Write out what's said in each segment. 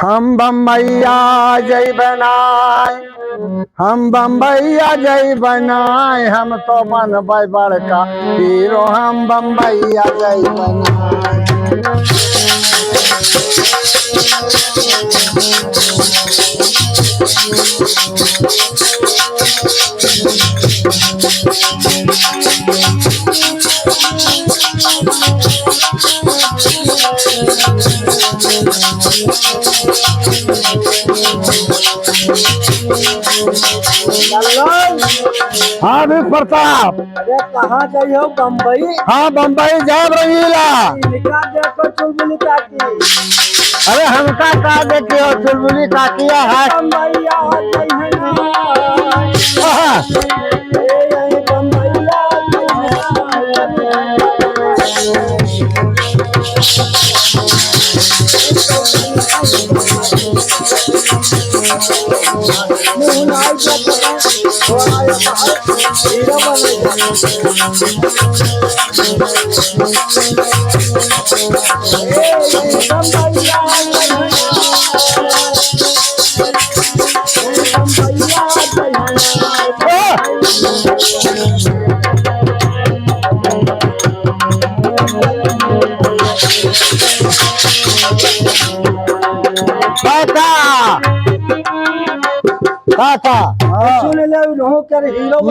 हम बम्बैया जय बनाए, हम बम्बैया जय बनाए, हम तो बनबै बड़का हीरो, हम बम्बैया जय बनाए। हाँ भी प्रताप, अरे कहाँ गई हो? बम्बई? हाँ बम्बई जाब रहीला। देखो चुलबुली काकी। अरे हमका का देखियो चुलबुली काकिया है। बम्बैया गई है ना। हाँ। बम्बैया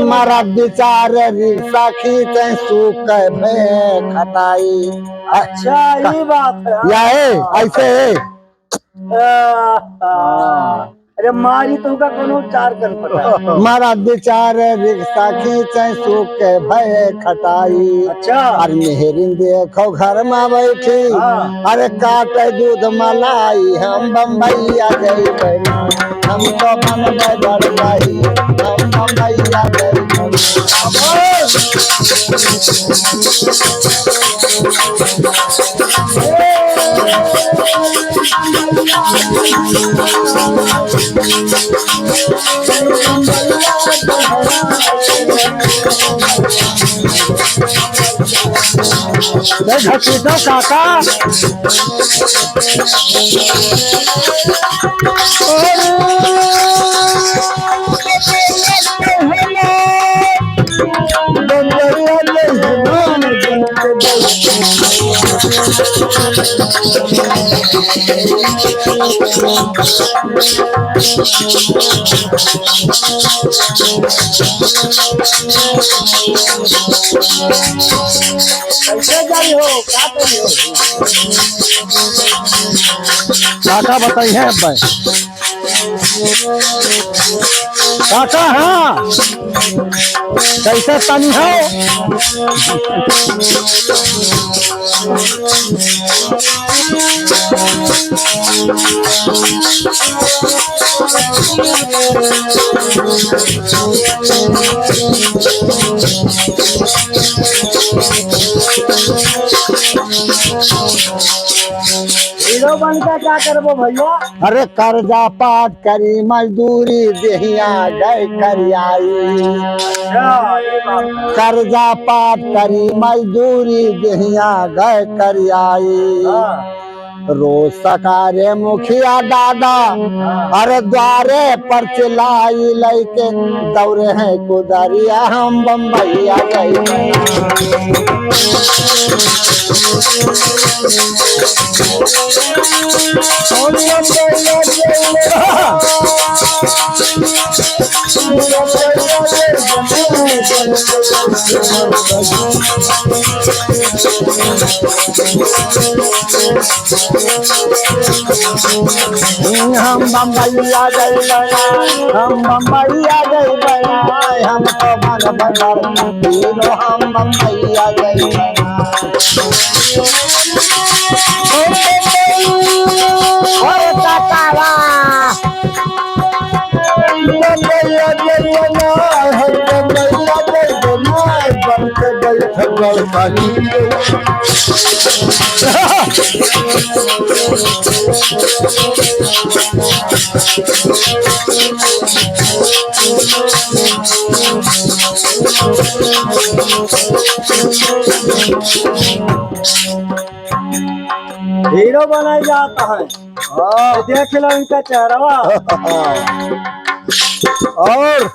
मारा विचार रिक्शा खींचे सूख खटाई। अच्छा ये बात है। या ऐसे अरे मारी तुमका कोनो चार कर पड़ा। मारा विचार रिक्शा खींचे सूख भय खटाई। अच्छा अरे मेहरिन देखो घर में बैठी, अरे काटे दूध मलाई, हम बम्बैया जय बनाए, हम तो बनबै बड़काई, हम बम्बैया जय घसीटो काका। काका बताइए अब भाई काका। हाँ कैसे तनी हो? हीरो बन के क्या करबो भैया? अरे कर्जा पाट करी मजदूरी देहिया गए करियाई। कर्जा पाट करी मजदूरी देहिया गए करियाई। रोज सकारे मुखिया दादा अरे द्वारे पर चिल्लाई लैके दौरे हैं कुदरिया, हम बम्बैया गए। हम बम्बैया गए बनाए, हम बम्बैया गए बनाए, हम तो मन बदल तीनों, हम बम्बैया गए बनाए। हीरो बनाया जाता है। हाँ। देख लो इनका चेहरा। और